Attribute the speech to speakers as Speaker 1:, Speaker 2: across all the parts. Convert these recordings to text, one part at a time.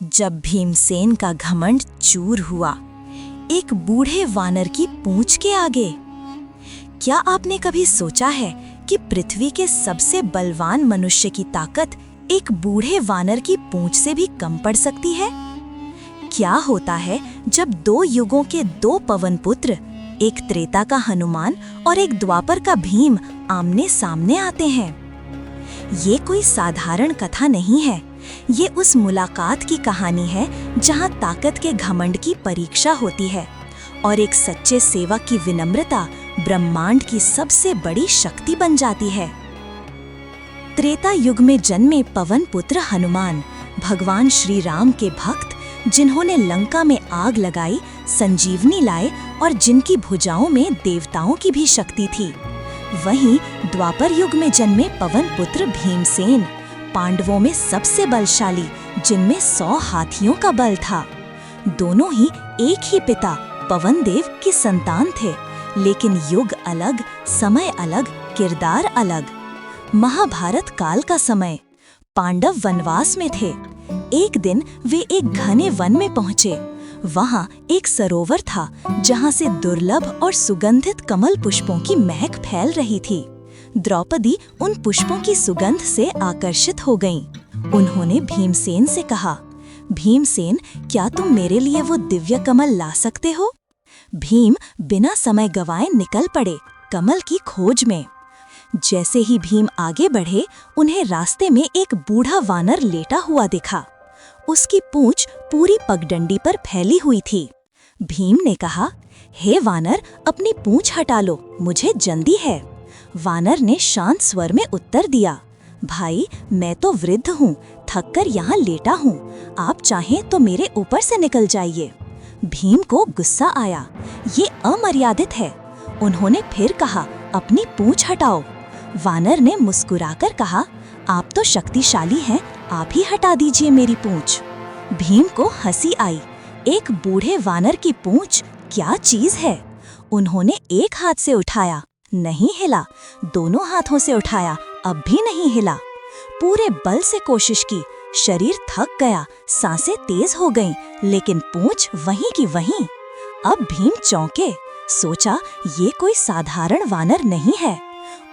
Speaker 1: जब भीमसेन का घमंड चूर हुआ एक बूढ़े वानर की पूंछ के आगे। क्या आपने कभी सोचा है कि पृथ्वी के सबसे बलवान मनुष्य की ताकत एक बूढ़े वानर की पूंछ से भी कम पड़ सकती है? क्या होता है जब दो युगों के दो पवन पुत्र, एक त्रेता का हनुमान और एक द्वापर का भीम आमने सामने आते हैं? ये कोई साधारण कथा नहीं है। ये उस मुलाकात की कहानी है जहां ताकत के घमंड की परीक्षा होती है और एक सच्चे सेवक की विनम्रता ब्रह्मांड की सबसे बड़ी शक्ति बन जाती है। त्रेता युग में जन्मे पवन पुत्र हनुमान भगवान श्री राम के भक्त, जिन्होंने लंका में आग लगाई, संजीवनी लाए और जिनकी भुजाओं में देवताओं की भी शक्ति थी। वहीं द्वापर युग में जन्मे पवन पुत्र भीमसेन पांडवों में सबसे बलशाली, जिनमें 100 हाथियों का बल था। दोनों ही एक ही पिता पवन देव की संतान थे, लेकिन युग अलग, समय अलग, किरदार अलग। महाभारत काल का समय, पांडव वनवास में थे। एक दिन वे एक घने वन में पहुंचे। वहां एक सरोवर था जहां से दुर्लभ और सुगंधित कमल पुष्पों की महक फैल रही थी। द्रौपदी उन पुष्पों की सुगंध से आकर्षित हो गईं। उन्होंने भीमसेन से कहा, भीमसेन, क्या तुम मेरे लिए वो दिव्य कमल ला सकते हो? भीम बिना समय गवाए निकल पड़े कमल की खोज में। जैसे ही भीम आगे बढ़े, उन्हें रास्ते में एक बूढ़ा वानर लेटा हुआ दिखा। उसकी पूंछ पूरी पगडंडी पर फैली हुई थी। भीम ने कहा, हे वानर, अपनी पूंछ हटा लो, मुझे जल्दी है। वानर ने शांत स्वर में उत्तर दिया, भाई, मैं तो वृद्ध हूँ, थककर यहाँ लेटा हूँ। आप चाहें तो मेरे ऊपर से निकल जाइए। भीम को गुस्सा आया, ये अमर्यादित है। उन्होंने फिर कहा, अपनी पूंछ हटाओ। वानर ने मुस्कुराकर कहा, आप तो शक्तिशाली हैं, आप ही हटा दीजिए मेरी पूंछ। भीम को हंसी आई, एक बूढ़े वानर की पूंछ क्या चीज है। उन्होंने एक हाथ से उठाया, नहीं हिला। दोनों हाथों से उठाया, अब भी नहीं हिला। पूरे बल से कोशिश की, शरीर थक गया, सांसें तेज हो गईं, लेकिन पूंछ वहीं की वहीं। अब भीम चौंके, सोचा ये कोई साधारण वानर नहीं है।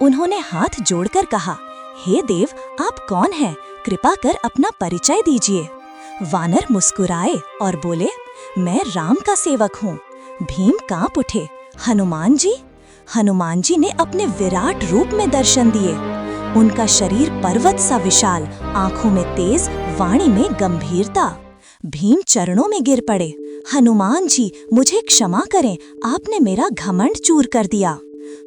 Speaker 1: उन्होंने हाथ जोड़कर कहा, हे देव, आप कौन हैं? कृपा कर अपना परिचय दीजिए। वानर मुस्कुराए और बोले, मैं राम का सेवक हूँ। भीम कांप उठे, हनुमान जी? हनुमान जी ने अपने विराट रूप में दर्शन दिए। उनका शरीर पर्वत सा विशाल, आंखों में तेज, वाणी में गंभीरता। भीम चरणों में गिर पड़े, हनुमान जी, मुझे क्षमा करें, आपने मेरा घमंड चूर कर दिया।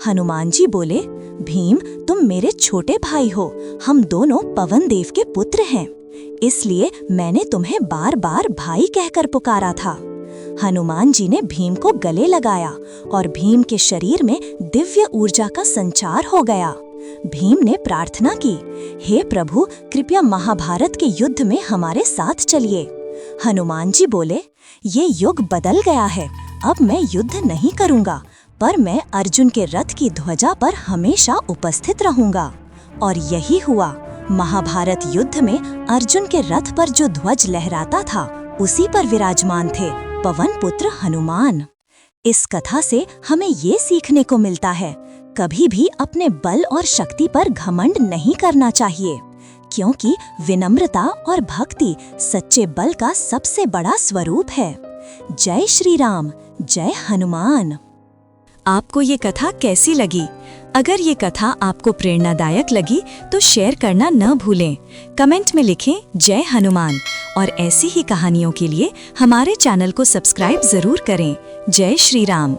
Speaker 1: हनुमान जी बोले, भीम, तुम मेरे छोटे भाई हो, हम दोनों पवन देव के पुत्र हैं, इसलिए मैंने तुम्हें बार बार भाई कहकर पुकारा था। हनुमान जी ने भीम को गले लगाया और भीम के शरीर में दिव्य ऊर्जा का संचार हो गया। भीम ने प्रार्थना की, हे प्रभु, कृपया महाभारत के युद्ध में हमारे साथ चलिए। हनुमान जी बोले, ये युग बदल गया है, अब मैं युद्ध नहीं करूंगा, पर मैं अर्जुन के रथ की ध्वजा पर हमेशा उपस्थित रहूंगा। और यही हुआ। महाभारत युद्ध में अर्जुन के रथ पर जो ध्वज लहराता था, उसी पर विराजमान थे पवन पुत्र हनुमान। इस कथा से हमें ये सीखने को मिलता है, कभी भी अपने बल और शक्ति पर घमंड नहीं करना चाहिए, क्योंकि विनम्रता और भक्ति सच्चे बल का सबसे बड़ा स्वरूप है। जय श्री राम, जय हनुमान। आपको ये कथा कैसी लगी? अगर ये कथा आपको प्रेरणादायक लगी तो शेयर करना न भूलें। कमेंट में लिखें जय हनुमान, और ऐसी ही कहानियों के लिए हमारे चैनल को सब्सक्राइब जरूर करें। जय श्री राम।